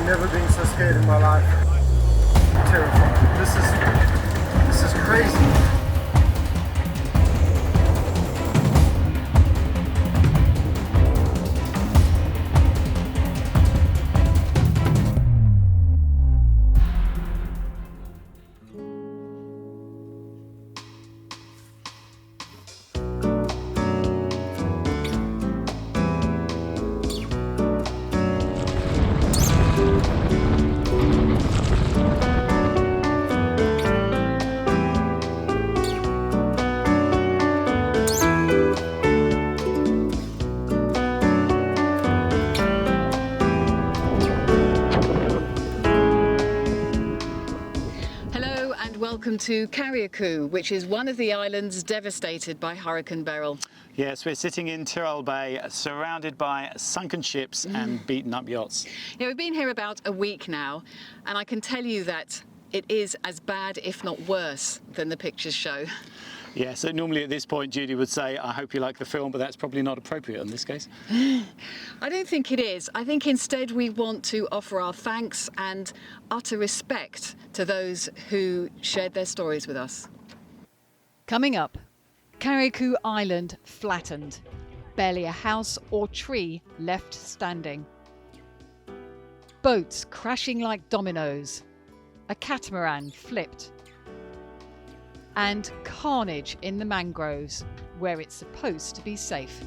I've never been so scared in my life. I'm terrified. This is crazy. Welcome to Carriacou, which is one of the islands devastated by Hurricane Beryl. Yes, we're sitting in Tyrrell Bay, surrounded by sunken ships and beaten up yachts. Yeah, we've been here about a week now, and I can tell you that it is as bad, if not worse, than the pictures show. Yeah, so normally at this point Judy would say, I hope you like the film, but that's probably not appropriate in this case. I don't think it is. I think instead we want to offer our thanks and utter respect to those who shared their stories with us. Coming up, Carriacou Island flattened. Barely a house or tree left standing. Boats crashing like dominoes. A catamaran flipped. And carnage in the mangroves, where it's supposed to be safe.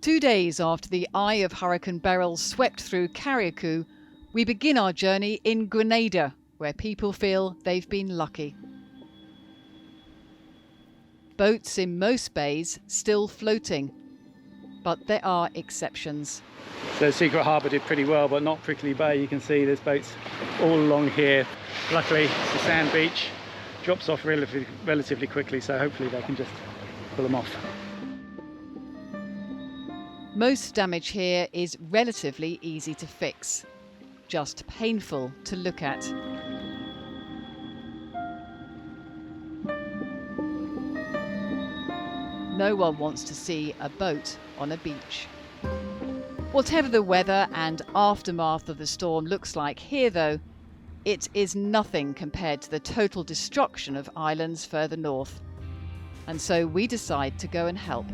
Two days after the eye of Hurricane Beryl swept through Carriacou, we begin our journey in Grenada, where people feel they've been lucky. Boats in most bays still floating, but there are exceptions. So Secret Harbour did pretty well, but not Prickly Bay. You can see there's boats all along here. Luckily, it's a sand beach, drops off relatively quickly, so hopefully they can just pull them off. Most damage here is relatively easy to fix, just painful to look at. No one wants to see a boat on a beach. Whatever the weather and aftermath of the storm looks like here, though, it is nothing compared to the total destruction of islands further north. And so we decide to go and help.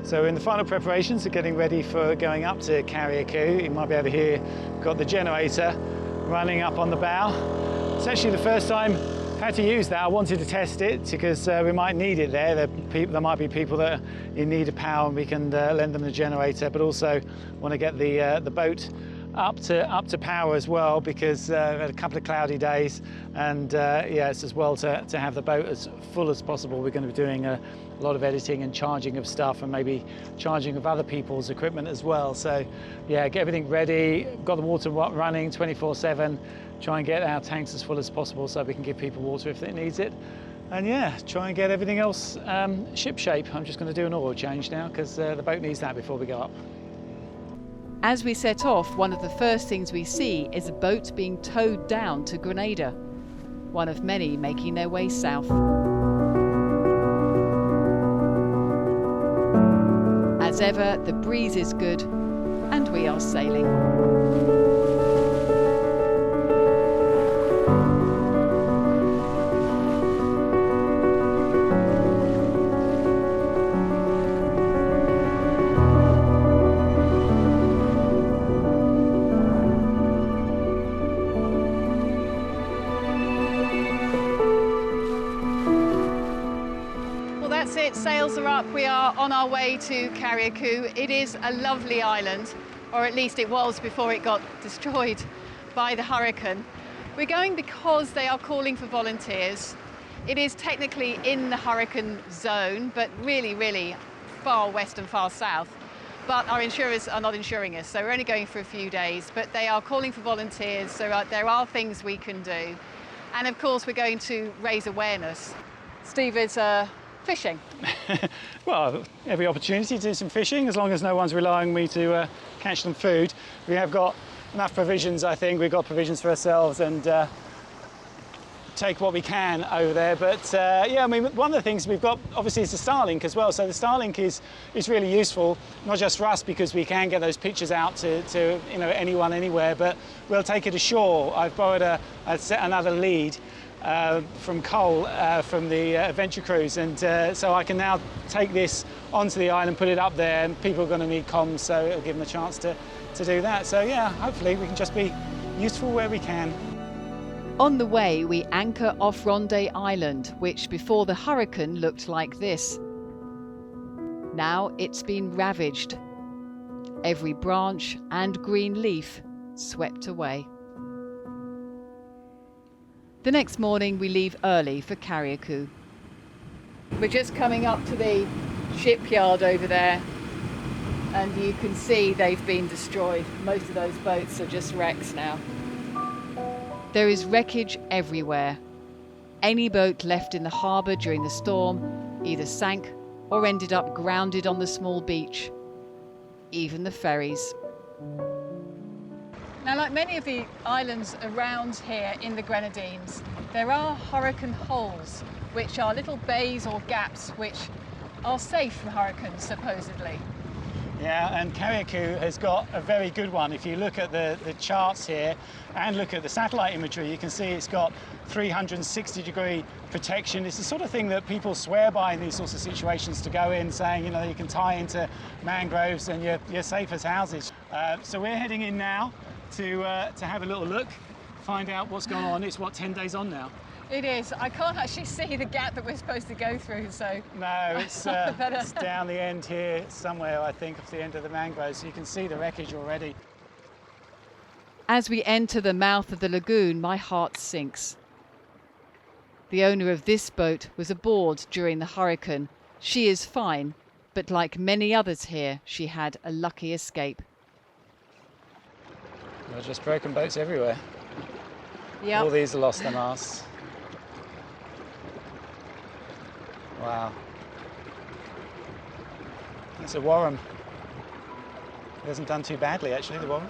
So we're in the final preparations of getting ready for going up to Carriacou. You might be able to hear, we've got the generator running up on the bow. It's actually the first time I've had to use that. I wanted to test it because we might need it there. There might be people that are in need of power and we can lend them the generator, but also want to get the boat up to power as well, because we've had a couple of cloudy days, and yeah, it's as well to have the boat as full as possible. We're going to be doing a lot of editing and charging of stuff, and maybe charging of other people's equipment as well. So yeah, get everything ready, got the water running 24/7, try and get our tanks as full as possible so we can give people water if it needs it. And yeah, try and get everything else ship shape. I'm just going to do an oil change now because the boat needs that before we go up. As we set off, one of the first things we see is a boat being towed down to Grenada, one of many making their way south. As ever, the breeze is good and we are sailing. That's it, sails are up. We are on our way to Carriacou. It is a lovely island, or at least it was before it got destroyed by the hurricane. We're going because they are calling for volunteers. It is technically in the hurricane zone, but really far west and far south. But our insurers are not insuring us, so we're only going for a few days, but they are calling for volunteers, so there are things we can do. And of course, we're going to raise awareness. Steve is fishing. Well, every opportunity to do some fishing, as long as no one's relying on me to catch them food. We have got enough provisions. I think we've got provisions for ourselves and take what we can over there. But yeah, I mean, one of the things we've got obviously is the Starlink as well. So the Starlink is really useful, not just for us because we can get those pictures out to you know, anyone anywhere, but we'll take it ashore. I've borrowed another lead from Cole from the adventure cruise, and so I can now take this onto the island, put it up there, and people are going to need comms, so it'll give them a chance to do that. So yeah, hopefully we can just be useful where we can. On the way, we anchor off Ronde Island, which before the hurricane looked like this. Now it's been ravaged. Every branch and green leaf swept away. The next morning we leave early for Carriacou. We're just coming up to the shipyard over there, and you can see they've been destroyed. Most of those boats are just wrecks now. There is wreckage everywhere. Any boat left in the harbour during the storm either sank or ended up grounded on the small beach. Even the ferries. Now, like many of the islands around here in the Grenadines, there are hurricane holes, which are little bays or gaps which are safe from hurricanes, supposedly. Yeah, and Carriacou has got a very good one. If you look at the charts here and look at the satellite imagery, you can see it's got 360-degree protection. It's the sort of thing that people swear by in these sorts of situations, to go in saying, you know, you can tie into mangroves and you're safe as houses. So we're heading in now to have a little look, find out what's going on. It's what, 10 days on now? It is. I can't actually see the gap that we're supposed to go through, so... No, it's down the end here somewhere, I think, of the end of the mangroves. So you can see the wreckage already. As we enter the mouth of the lagoon, my heart sinks. The owner of this boat was aboard during the hurricane. She is fine, but like many others here, she had a lucky escape. There are just broken boats everywhere. Yep. All these are lost their masts. Wow. It's a warren. It hasn't done too badly, actually, the warren.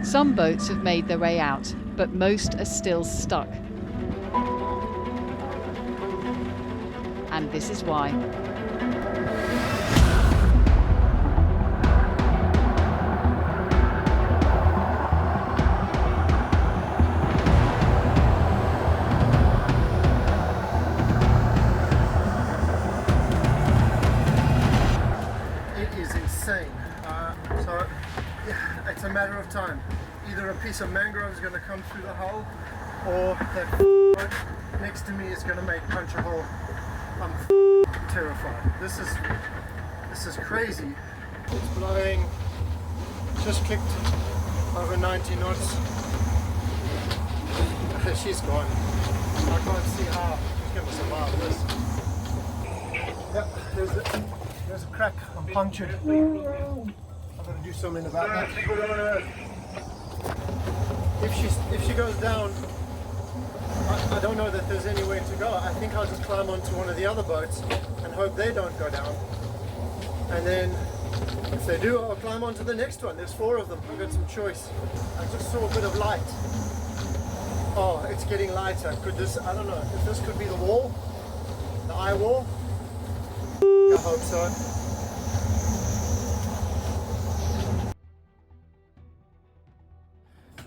Some boats have made their way out, but most are still stuck. And this is why. So yeah, it's a matter of time. Either a piece of mangrove is going to come through the hull, or that boat next to me is going to make punch a hole. I'm terrified. This is crazy. It's blowing. Just kicked over 90 knots. She's gone. I can't see how she's going to survive this. Yep, there's a crack. I'm punctured. I've got to do something about that. If she goes down, I don't know that there's anywhere to go. I think I'll just climb onto one of the other boats and hope they don't go down. And then if they do, I'll climb onto the next one. There's 4 of them. I've got some choice. I just saw a bit of light. Oh, it's getting lighter. Could this, I don't know, if this could be the wall, the eye wall? I hope so.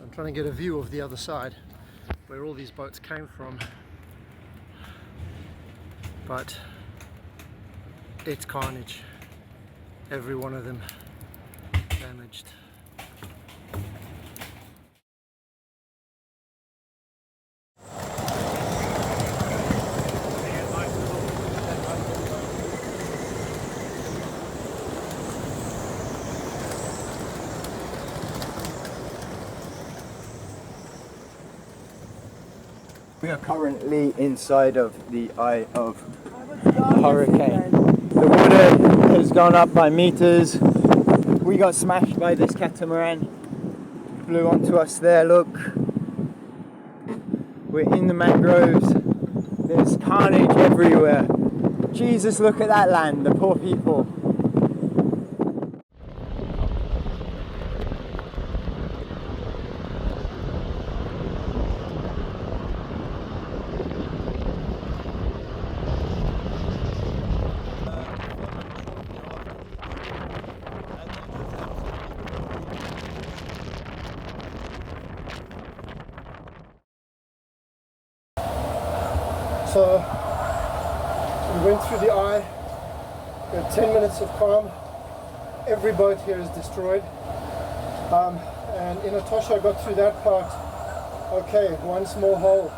I'm trying to get a view of the other side, where all these boats came from. But it's carnage. Every one of them damaged. We are currently inside of the eye of the hurricane. The water has gone up by meters. We got smashed by this catamaran. Flew onto us there, look. We're in the mangroves. There's carnage everywhere. Jesus, look at that land, the poor people. So we went through the eye, we had 10 minutes of calm. Every boat here is destroyed. And in Etosha I got through that part, okay, one small hole.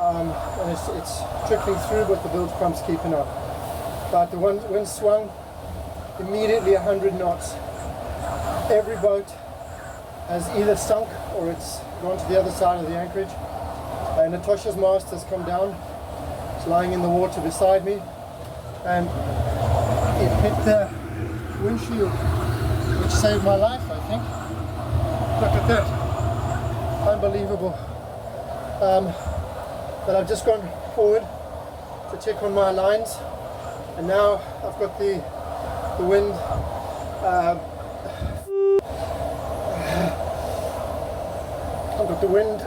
And it's trickling through, but the bilge pump's keeping up. But the wind swung immediately 100 knots. Every boat has either sunk or it's gone to the other side of the anchorage. And Etosha's mast has come down. It's lying in the water beside me. And it hit the windshield, which saved my life, I think. Look at that. Unbelievable. But I've just gone forward to check on my lines. And now I've got the wind I've got the wind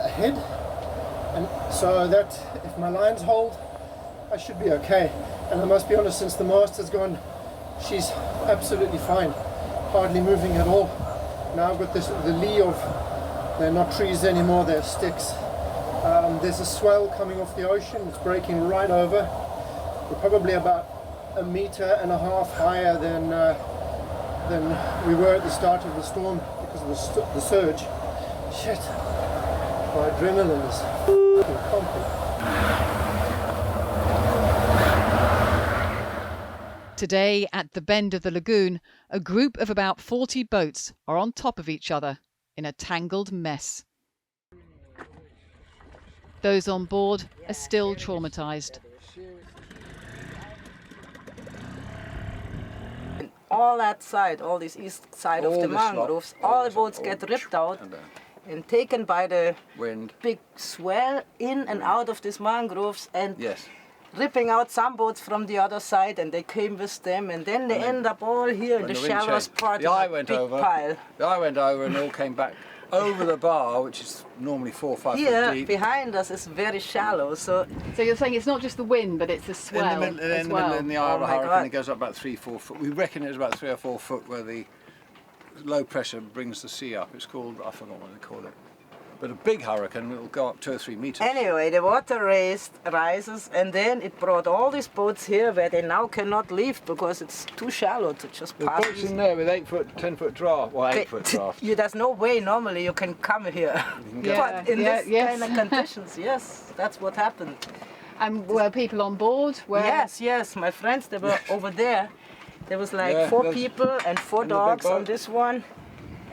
ahead, and so that if my lines hold, I should be okay. And I must be honest, since the mast has gone, she's absolutely fine, hardly moving at all. Now I've got the lee of, they're not trees anymore, they're sticks. There's a swell coming off the ocean, it's breaking right over. We're probably about 1.5 meters higher than we were at the start of the storm because of the surge. Shit, my adrenaline is f***ing pumping. Today, at the bend of the lagoon, a group of about 40 boats are on top of each other in a tangled mess. Those on board are still traumatised. All that side, all this east side of the mangroves, all the boats get ripped out and taken by the wind, big swell in and out of these mangroves, and yes, ripping out some boats from the other side, and they came with them, and then they end up all here in the shallowest part the of eye the went big over. pile. The eye went over and all came back over the bar, which is normally 4 or 5 foot Here deep. behind us is very shallow, so So you're saying it's not just the wind, but it's the swell in the middle, as well? in the eye of a Oh my hurricane, God. it goes up about 3-4 foot. We reckon it's about 3 or 4 foot where the low pressure brings the sea up. It's called, I forgot what they call it. But a big hurricane will go up 2 or 3 meters. anyway, the water rises, and then it brought all these boats here where they now cannot leave because it's too shallow to just The pass. boats in there with 8 foot, 10 foot draft, well 8 foot draft. There's no way normally you can come here. Yeah, But in this yes. kind of conditions, yes, that's what happened. And were people on board? Yes, my friends, they were over there. There was like Yeah, 4 that's- people and 4 in the big dogs on boat. this one.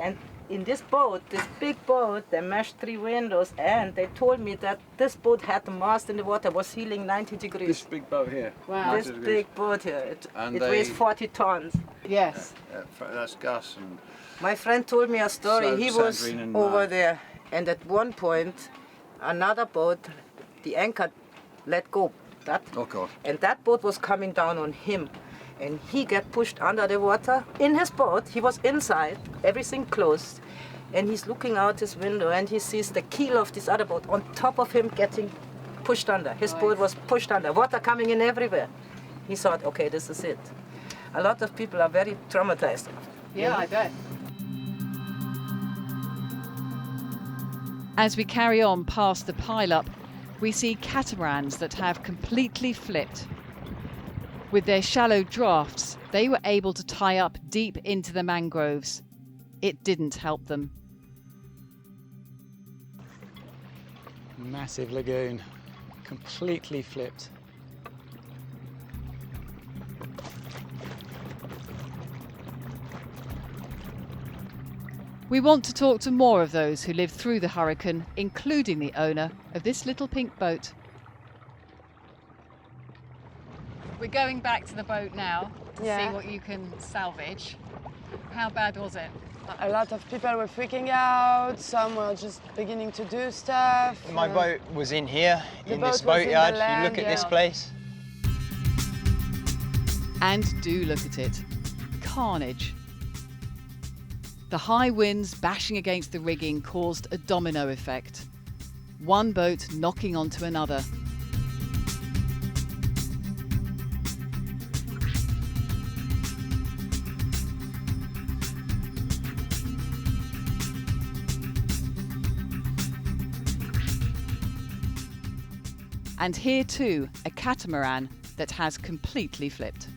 And in this boat, this big boat, they mashed 3 windows, and they told me that this boat had the mast in the water, was heeling 90 This degrees. big boat here. Wow. This 90 degrees. big boat here, it And weighs they- 40 tons. Yes. That's Gus and My friend told me a story. He was Sandrine and over Mark. there, and at one point, another boat, the anchor let go. oh god. And that boat was coming down on him, and he got pushed under the water. In his boat, he was inside, everything closed, and he's looking out his window, and he sees the keel of this other boat on top of him getting pushed under. His boat was pushed under, water coming in everywhere. He thought, okay, this is it. A lot of people are very traumatized. Yeah, I bet. As we carry on past the pileup, we see catamarans that have completely flipped. With their shallow drafts, they were able to tie up deep into the mangroves. It didn't help them. Massive lagoon, completely flipped. We want to talk to more of those who lived through the hurricane, including the owner of this little pink boat. We're going back to the boat now to see what you can salvage. How bad was it? A lot of people were freaking out, some were just beginning to do stuff. My boat was in here, The in boat this was in the boatyard. You land, look at this yeah. place. And do look at it. Carnage. The high winds bashing against the rigging caused a domino effect. One boat knocking onto another. And here too, a catamaran that has completely flipped.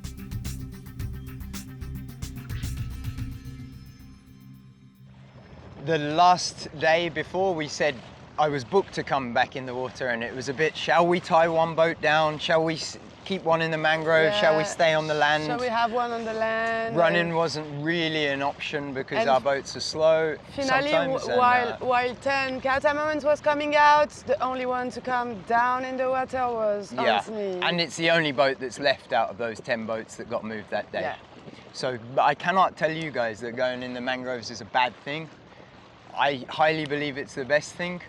The last day before we said I was booked to come back in the water, and it was a bit, shall we tie one boat down? Shall we keep one in the mangrove? Yeah. Shall we stay on the land? Shall we have one on the land? Running wasn't really an option because our boats are slow Finally, sometimes. while 10 catamarans was coming out, the only one to come down in the water was Anthony. And it's the only boat that's left out of those 10 boats that got moved that day. Yeah. So, but I cannot tell you guys that going in the mangroves is a bad thing. I highly believe it's the best thing.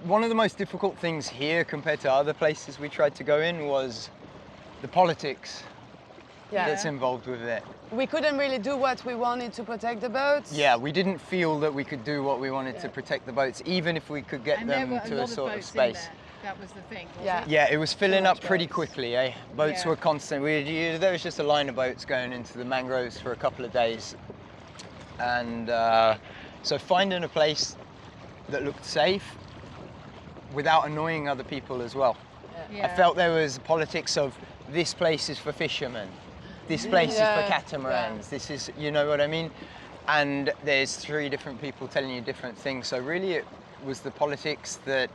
One of the most difficult things here compared to other places we tried to go in was the politics that's involved with it. We couldn't really do what we wanted to protect the boats. Yeah, we didn't feel that we could do what we wanted to protect the boats, even if we could get them to a sort of space. That was the thing, Yeah. Yeah, it was filling up pretty boats. quickly, eh? Boats were constant. There was just a line of boats going into the mangroves for a couple of days. And so finding a place that looked safe without annoying other people as well. Yeah. I felt there was politics of this place is for fishermen, this place is for catamarans, this is, you know what I mean? And there's 3 different people telling you different things. So really it was the politics that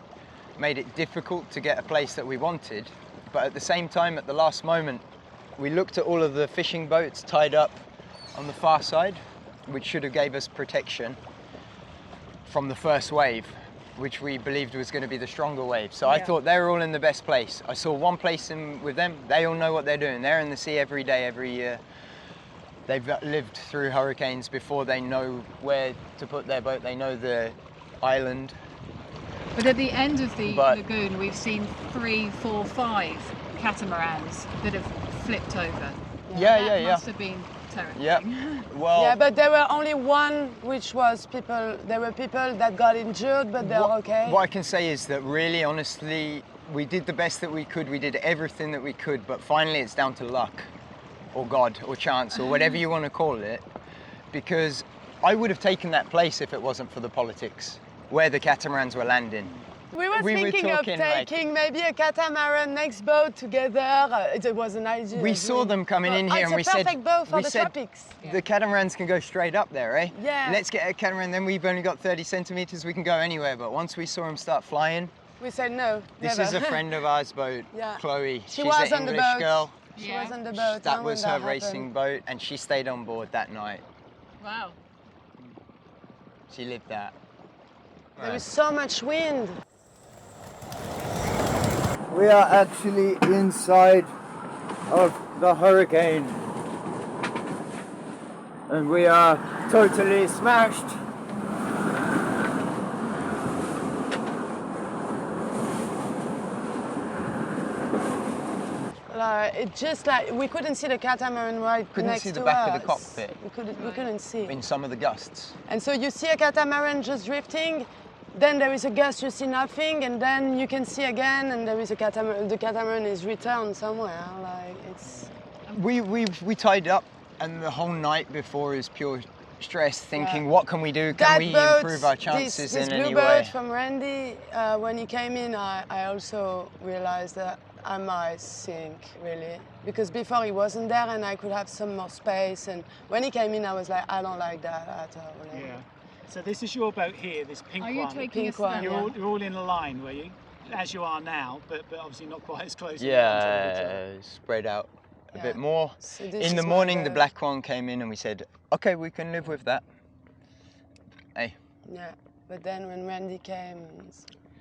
made it difficult to get a place that we wanted. But at the same time, at the last moment, we looked at all of the fishing boats tied up on the far side, which should have gave us protection from the first wave, which we believed was going to be the stronger wave. So I thought they were all in the best place. I saw one place with them, they all know what they're doing. They're in the sea every day, every year. They've lived through hurricanes before, they know where to put their boat, they know the island. But at the end of the lagoon, we've seen 3, 4, 5 catamarans that have flipped over. That must have been terrifying. Yeah. Well. Yeah, but there were only one, which was people. There were people that got injured, but they're okay. What I can say is that really, honestly, we did the best that we could. We did everything that we could, but finally, it's down to luck, or God, or chance, or whatever you want to call it. Because I would have taken that place if it wasn't for the politics, where the catamarans were landing. We were thinking of taking maybe a catamaran next boat together. It was an idea. We saw them coming in here and we said, it's a perfect boat for the tropics. The catamarans can go straight up there, eh? Yeah. Let's get a catamaran, then we've only got 30 centimeters, we can go anywhere. But once we saw them start flying, we said no, this never. is a friend of ours boat, Chloe. She's was an an English English girl. She was on the boat. That was her racing boat and she stayed on board that night. Wow. She lived that. There was so much wind. We are actually inside of the hurricane and we are totally smashed. It just we couldn't see the catamaran right couldn't next see to the back us. of the cockpit. We couldn't see. In some of the gusts. And so you see a catamaran just drifting, then there is a gust, you see nothing, and then you can see again, and there is a catamaran. The catamaran is returned somewhere. It's. We tied up, and the whole night before is pure stress, thinking, what can we do? Can we improve our chances in any way? This blue boat from Randy, when he came in, I also realized that I might sink, really. Because before he wasn't there and I could have some more space. And when he came in, I was like, I don't like that at all. Really. Yeah. So this is your boat here, this pink one. Are you taking Pink one, You're all in a line, were you? As you are now, but obviously not quite as close. Spread out a bit more. So In the morning, the black one came in and we said, okay, we can live with that. Hey. Yeah, but then when Randy came...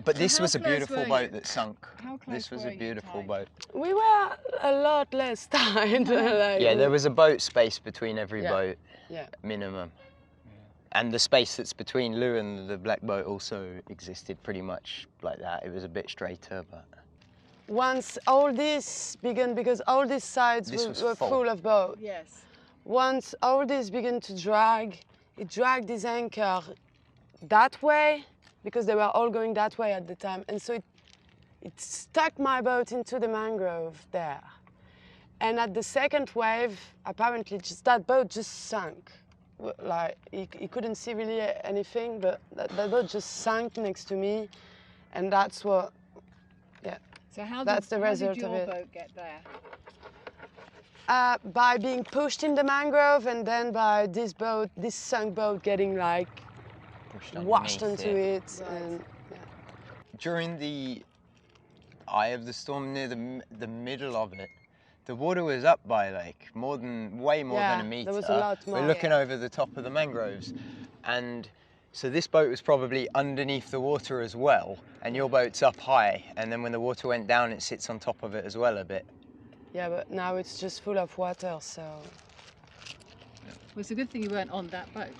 But this how was a close beautiful were boat you? that sunk. How close This was were a you beautiful tied? boat. We were a lot less tired. Yeah, there was a boat space between every boat, Yeah. minimum. And the space that's between Lou and the black boat also existed pretty much like that. It was a bit straighter, but... Once all this began, because all these sides were full of boats. Yes. Once all this began to drag, it dragged this anchor that way, because they were all going that way at the time. And so it stuck my boat into the mangrove there. And at the second wave, apparently that boat just sank. Like, he couldn't see really anything, but that boat just sank next to me. And that's what, So how That's did, the how result did of your it. boat get there? By being pushed in the mangrove, and then by this boat, this sunk boat, getting like washed underneath into it. Right. And, During the eye of the storm, near the middle of it, the water was up by like way more than a meter. there was a lot more. We're looking Yeah. over the top of the mangroves, and so this boat was probably underneath the water as well, and your boat's up high, and then when the water went down, it sits on top of it as well a bit. Yeah, but now it's just full of water, so. Well, it's a good thing you weren't on that boat.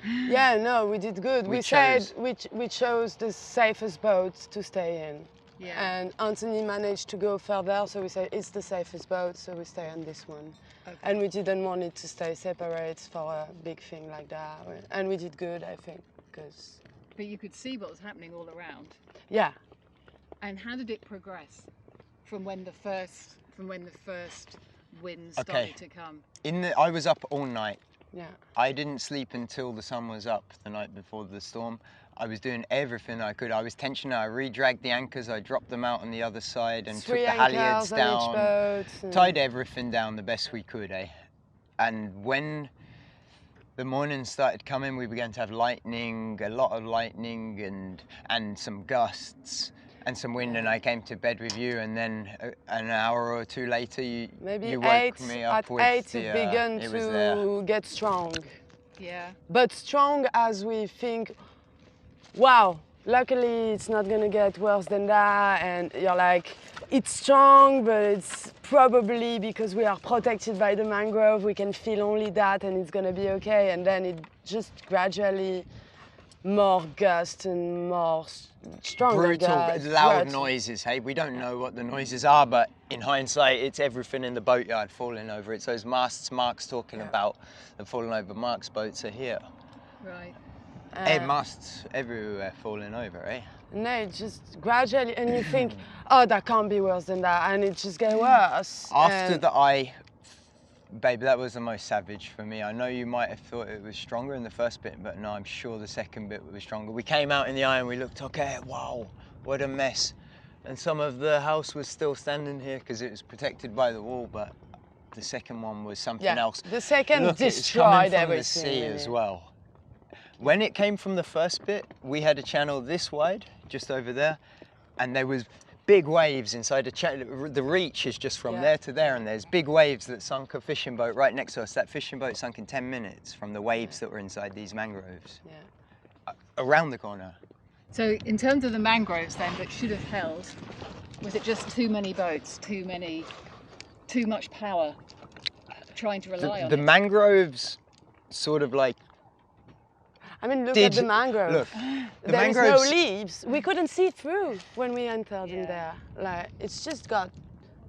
Yeah, no, we did good. We Said we chose the safest boat to stay in. Yeah. And Anthony managed to go further, so we said it's the safest boat, so we stay on this one. Okay. And we didn't want it to stay separate for a big thing like that. And we did good, I think, because. But you could see what was happening all around. Yeah. And how did it progress from when the first wind started to come? I was up all night. Yeah. I didn't sleep until the sun was up the night before the storm. I was doing everything I could. I was tensioning, I re-dragged the anchors, I dropped them out on the other side and took the halyards down, tied everything down the best we could, eh? And when the morning started coming, we began to have lightning, a lot of lightning and some gusts and some wind, and I came to bed with you, and then an hour or two later you woke me up at with 8 it began it was there. to get strong. Yeah. But strong as we think, wow, luckily it's not gonna get worse than that, and you're like, it's strong, but it's probably because we are protected by the mangrove, we can feel only that and it's gonna be okay, and then it just gradually more gust and more stronger brutal, gusts. loud noises, hey? We don't know what the noises are, but in hindsight, it's everything in the boatyard falling over. It's those masts Mark's talking about, the falling over. Mark's boats are here. Right. Masts everywhere falling over, eh? No, it just gradually, and you think, oh, that can't be worse than that, and it just gets worse. After the eye, babe, that was the most savage for me. I know you might have thought it was stronger in the first bit, but no, I'm sure the second bit was stronger. We came out in the eye and we looked, okay, wow, what a mess. And some of the house was still standing here because it was protected by the wall, but the second one was something else. The second Look, destroyed it's coming from everything. the sea really. as well. When it came from the first bit, we had a channel this wide, just over there, and there was big waves inside the channel. The reach is just from there to there, and there's big waves that sunk a fishing boat right next to us. That fishing boat sunk in 10 minutes from the waves that were inside these mangroves. Yeah. Around the corner. So in terms of the mangroves then that should have held, was it just too many boats, too much power trying to rely on The it? mangroves sort of like I mean, look at the mangrove. Look, the there is mangroves, no leaves. We couldn't see through when we entered in there. Like, it's just got,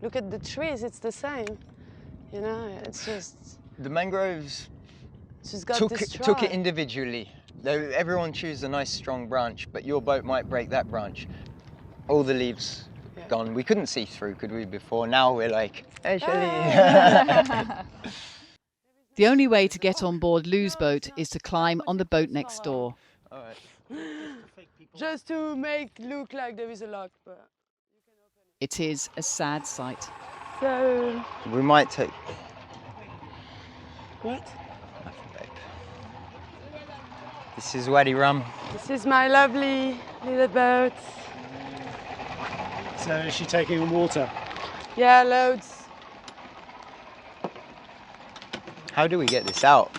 look at the trees, it's the same. You know, it's just... The mangroves just got took it individually. Everyone chooses a nice strong branch, but your boat might break that branch. All the leaves gone. We couldn't see through, could we, before? Now we're like, actually... The only way to get on board Lou's boat is to climb on the boat next door. All right. Just to make look like there is a lock, but... It is a sad sight. So... We might take... What? This is Waddy Rum. This is my lovely little boat. So is she taking on water? Yeah, loads. How do we get this out?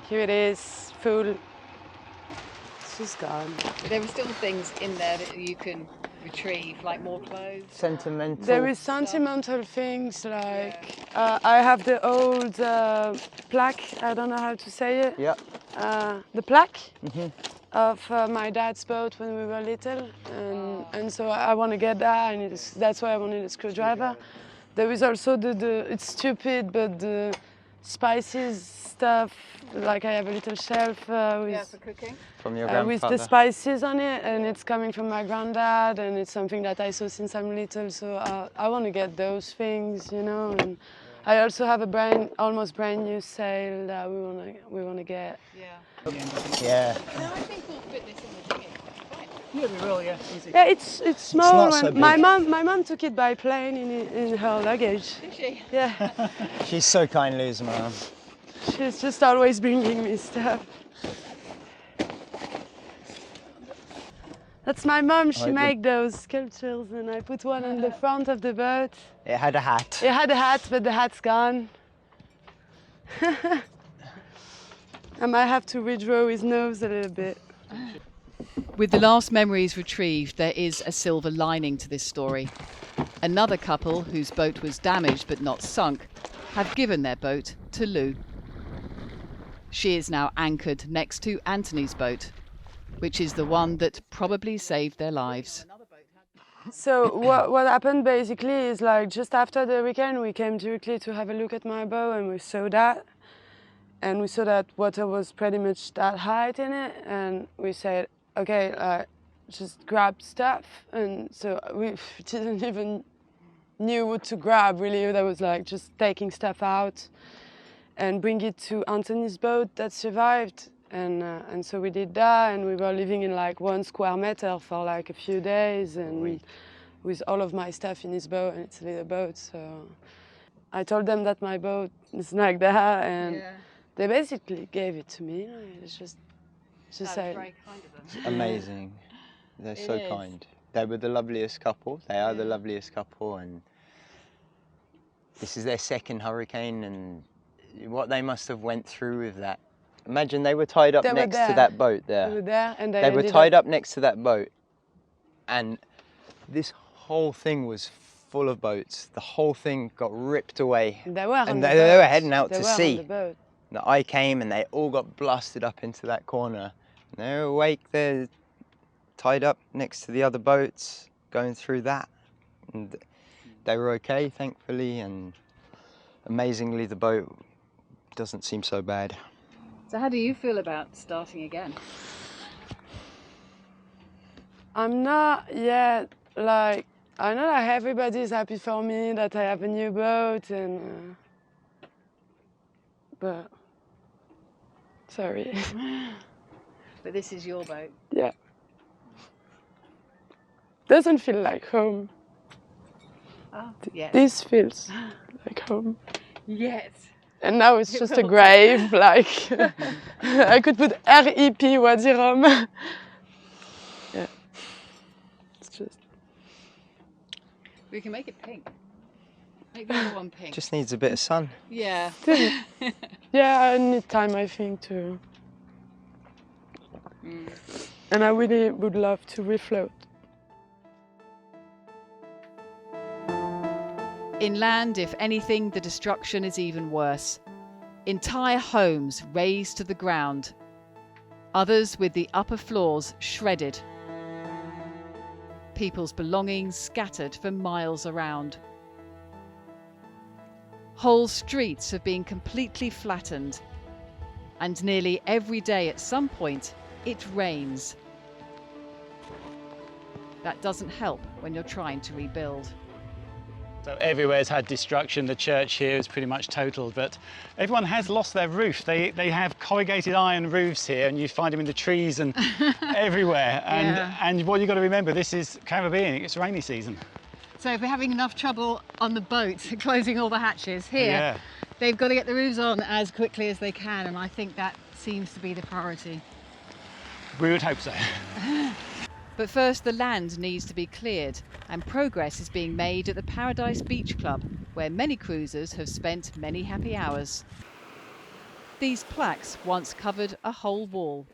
Here it is, full. She's gone. There are still things in there that you can retrieve, like more clothes. Sentimental. There is sentimental things like I have the old plaque. I don't know how to say it. Yeah. The plaque of my dad's boat when we were little, and so I want to get that, and that's why I wanted a screwdriver. There is also it's stupid, but the spices stuff. Like I have a little shelf with for cooking. From your grandfather. with the spices on it, and it's coming from my granddad, and it's something that I saw since I'm little. So I want to get those things, you know. And I also have a almost brand new sail that we want to get. Yeah. Yeah. No, I think we'll fit this in the dinghy. Fine. Yeah, we will, yeah. Easy. Yeah, it's small. not so My big. mom took it by plane in her luggage. Did she? Yeah, She's so kind, Liz, man. she's just always bringing me stuff. That's my mom. She Right, make those sculptures, and I put one on the front of the boat. It had a hat. It had a hat, but the hat's gone. I might have to redraw his nose a little bit. With the last memories retrieved, there is a silver lining to this story. Another couple, whose boat was damaged but not sunk, have given their boat to Lou. She is now anchored next to Anthony's boat, which is the one that probably saved their lives. So what happened basically is like just after the weekend we came directly to have a look at my boat, and we saw that. And we saw that water was pretty much that height in it, and we said, okay, just grab stuff. And so we didn't even knew what to grab really. That was like just taking stuff out and bring it to Anthony's boat that survived. And so we did that, and we were living in like 1 square meter for like a few days, and with all of my stuff in his boat, and it's a little boat. So I told them that my boat is like that, and they basically gave it to me. It's just like, very kind of them. Amazing. They're so kind. They were the loveliest couple. They are the loveliest couple, and this is their second hurricane, and what they must have went through with that. Imagine they were tied up next to that boat there. They were there, and they were tied up next to that boat, and this whole thing was full of boats. The whole thing got ripped away, They were and they were heading out to sea. On the boat. The eye came, and they all got blasted up into that corner. And they're awake, they're tied up next to the other boats, going through that. And they were okay, thankfully, and amazingly the boat doesn't seem so bad. So how do you feel about starting again? I'm not yet, like, I know that everybody's happy for me that I have a new boat, and but sorry. But this is your boat. Yeah. Doesn't feel like home. Oh, yes. This feels like home. Yes. And now it's just a grave, like I could put Ep119. Yeah. It's just. We can make it pink. Make the other one pink. Just needs a bit of sun. Yeah. Yeah, I need time, I think, to. And I really would love to refloat. Inland, if anything, the destruction is even worse. Entire homes razed to the ground. Others with the upper floors shredded. People's belongings scattered for miles around. Whole streets have been completely flattened. And nearly every day at some point, it rains. That doesn't help when you're trying to rebuild. So everywhere's had destruction. The church here is pretty much totaled, but everyone has lost their roof. They have corrugated iron roofs here, and you find them in the trees and everywhere. And what you've got to remember, this is Caribbean, it's rainy season. So if we're having enough trouble on the boat closing all the hatches here, they've got to get the roofs on as quickly as they can, and I think that seems to be the priority. We would hope so. But first, the land needs to be cleared, and progress is being made at the Paradise Beach Club, where many cruisers have spent many happy hours. These plaques once covered a whole wall.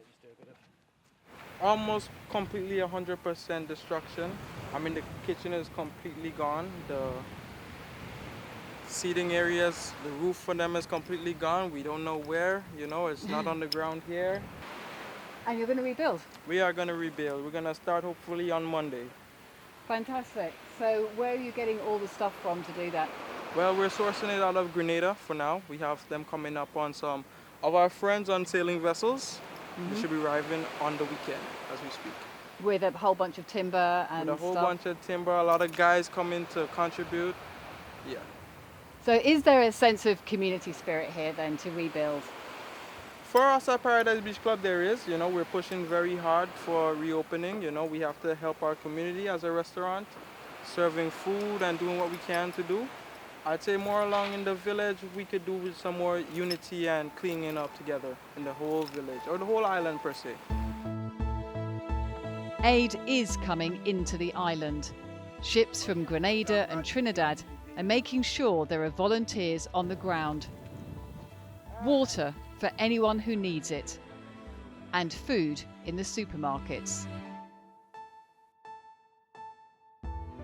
Almost completely 100% destruction. I mean, the kitchen is completely gone. The seating areas, the roof for them is completely gone. We don't know where, it's not on the ground here. And you're going to rebuild? We are going to rebuild. We're going to start hopefully on Monday. Fantastic. So where are you getting all the stuff from to do that? Well, we're sourcing it out of Grenada for now. We have them coming up on some of our friends on sailing vessels. They should be arriving on the weekend as we speak. With a whole bunch of timber and With a whole stuff. bunch of timber, a lot of guys come in to contribute. Yeah. So is there a sense of community spirit here then to rebuild? For us at Paradise Beach Club, there is, you know, we're pushing very hard for reopening. You know, we have to help our community as a restaurant, serving food and doing what we can to do. I'd say more along in the village, we could do with some more unity and cleaning up together in the whole village, or the whole island per se. Aid is coming into the island. Ships from Grenada and Trinidad are making sure there are volunteers on the ground. Water for anyone who needs it. And food in the supermarkets.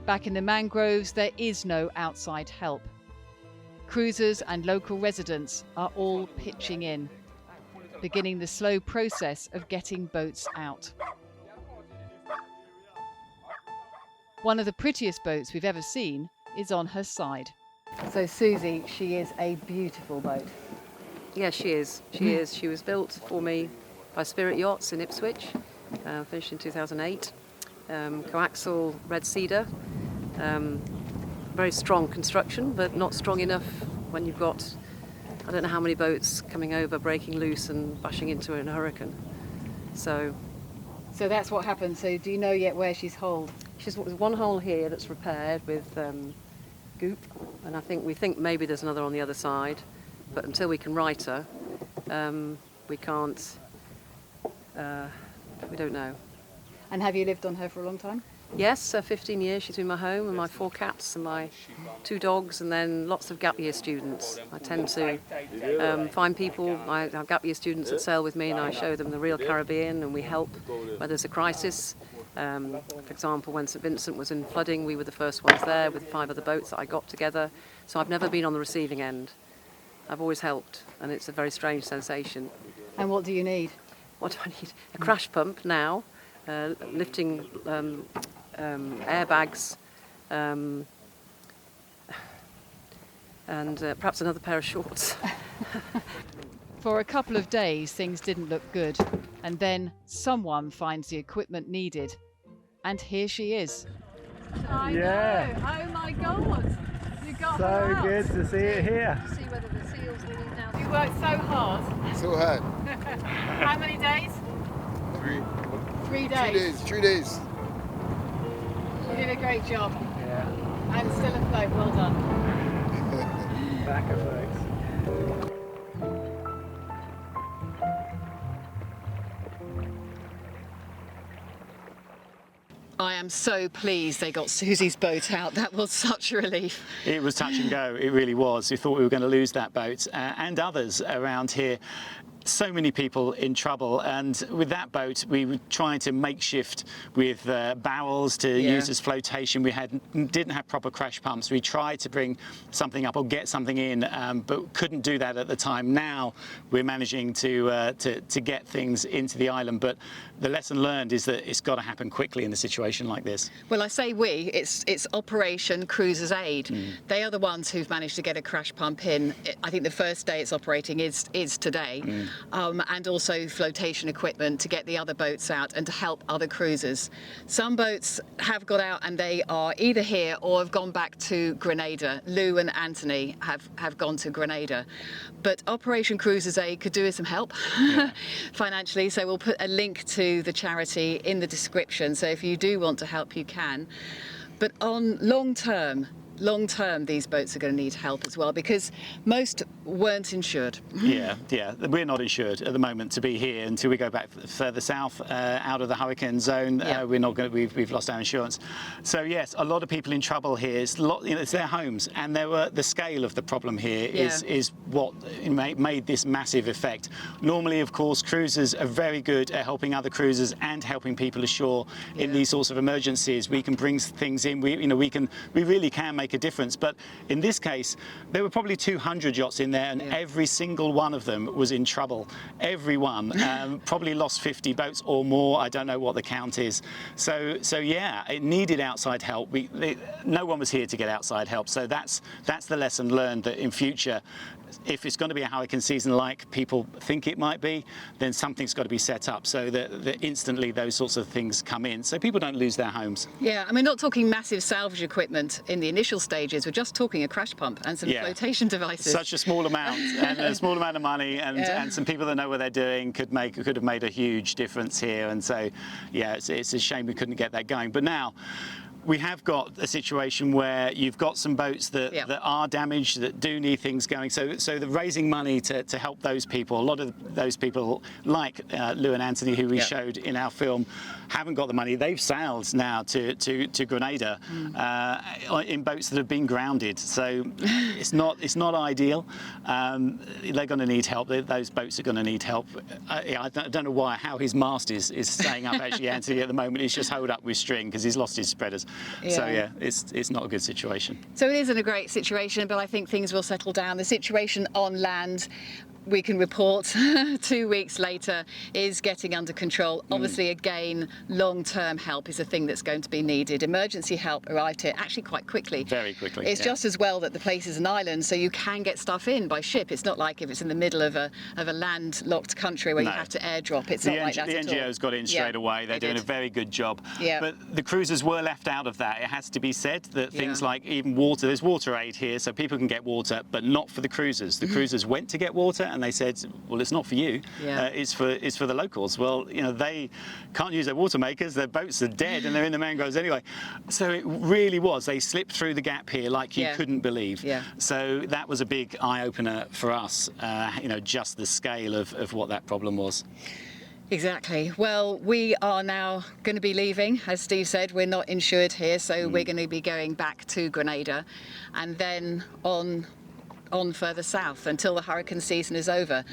Back in the mangroves, there is no outside help. Cruisers and local residents are all pitching in, beginning the slow process of getting boats out. One of the prettiest boats we've ever seen is on her side. So Susie, she is a beautiful boat. Yes, she is. She is. She was built for me by Spirit Yachts in Ipswich, finished in 2008. Coaxial red cedar. Very strong construction, but not strong enough when you've got, I don't know how many boats coming over, breaking loose and bashing into it in a hurricane. So that's what happened. So do you know yet where she's holed? There's one hole here that's repaired with goop, and we think maybe there's another on the other side, but until we can right her, we can't, we don't know. And have you lived on her for a long time? Yes, 15 years she's been my home, and my 4 cats and my 2 dogs, and then lots of gap year students. I tend to find people, I have gap year students that sail with me, and I show them the real Caribbean, and we help where there's a crisis. For example, when St Vincent was in flooding, we were the first ones there with 5 other boats that I got together. So I've never been on the receiving end. I've always helped, and it's a very strange sensation. And what do you need? What do I need? A crash pump now, lifting airbags, and perhaps another pair of shorts. For a couple of days, things didn't look good. And then someone finds the equipment needed. And here she is. I know. Oh my God. You got her out. Good to see it here. See whether the seals need now. You worked so hard. So hard. How many days? 3 days. 3 days. You did a great job. Yeah. And still afloat. Well done. Back afloat. I am so pleased they got Susie's boat out. That was such a relief. It was touch and go, it really was. We thought we were going to lose that boat and others around here. So many people in trouble, and with that boat we were trying to makeshift with barrels to use as flotation. We didn't have proper crash pumps. We tried to bring something up or get something in, but couldn't do that at the time. Now we're managing to get things into the island, but the lesson learned is that it's got to happen quickly in a situation like this. Well, I say we, it's Operation Cruisers Aid. They are the ones who've managed to get a crash pump in. I think the first day it's operating is today. And also flotation equipment to get the other boats out and to help other cruisers. Some boats have got out and they are either here or have gone back to Grenada. Lou and Anthony have gone to Grenada. But Operation Cruisers Aid could do with some help financially, so we'll put a link to the charity in the description, so if you do want to help you can. But on long term, these boats are going to need help as well, because most weren't insured. Yeah, we're not insured at the moment to be here until we go back further south out of the hurricane zone. We're not going to, we've lost our insurance. So yes, a lot of people in trouble here. It's their homes, and the scale of the problem here is what made this massive effect. Normally, of course, cruisers are very good at helping other cruisers and helping people ashore in these sorts of emergencies. We can bring things in. We really can make a difference, but in this case there were probably 200 yachts in there, and every single one of them was in trouble. Everyone probably lost 50 boats or more. I don't know what the count is. So yeah, it needed outside help. No one was here to get outside help, so that's the lesson learned, that in future, if it's going to be a hurricane season like people think it might be, then something's got to be set up so that instantly those sorts of things come in, so people don't lose their homes. Yeah, I mean, not talking massive salvage equipment in the initial initial stages, we're just talking a crash pump and some flotation devices. Such a small amount, and a small amount of money, and some people that know what they're doing could have made a huge difference here. And so, yeah, it's a shame we couldn't get that going. But now, we have got a situation where you've got some boats that are damaged, that do need things going. So the raising money to help those people, a lot of those people, like Lou and Anthony, who we showed in our film, haven't got the money. They've sailed now to Grenada in boats that have been grounded. So it's not ideal. They're going to need help. Those boats are going to need help. I don't know how his mast is staying up, actually, Anthony, at the moment. He's just holed up with string because he's lost his spreaders. So yeah, it's not a good situation. So it isn't a great situation, but I think things will settle down. The situation on land, we can report 2 weeks later, is getting under control. Obviously, again, long-term help is a thing that's going to be needed. Emergency help arrived here actually quite quickly. Very quickly. It's just as well that the place is an island, so you can get stuff in by ship. It's not like if it's in the middle of a landlocked country where you have to airdrop. It's not like that at all. The NGOs got in straight away. They're doing a very good job. Yeah. But the cruisers were left out of that. It has to be said that things like even water, there's water aid here, so people can get water, but not for the cruisers. The cruisers went to get water, and they said, well, it's not for you. It's for the locals. Well, you know, they can't use their water makers. Their boats are dead, and they're in the mangroves anyway. So it really was. They slipped through the gap here like you couldn't believe. So that was a big eye-opener for us, you know, just the scale of what that problem was. Exactly. Well, we are now going to be leaving. As Steve said, we're not insured here, so we're going to be going back to Grenada and then on further south until the hurricane season is over.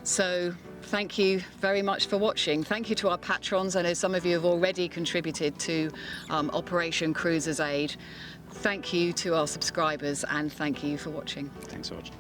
So thank you very much for watching. Thank you to our patrons. I know some of you have already contributed to Operation Cruisers Aid. Thank you to our subscribers, and thank you for watching. Thanks for watching.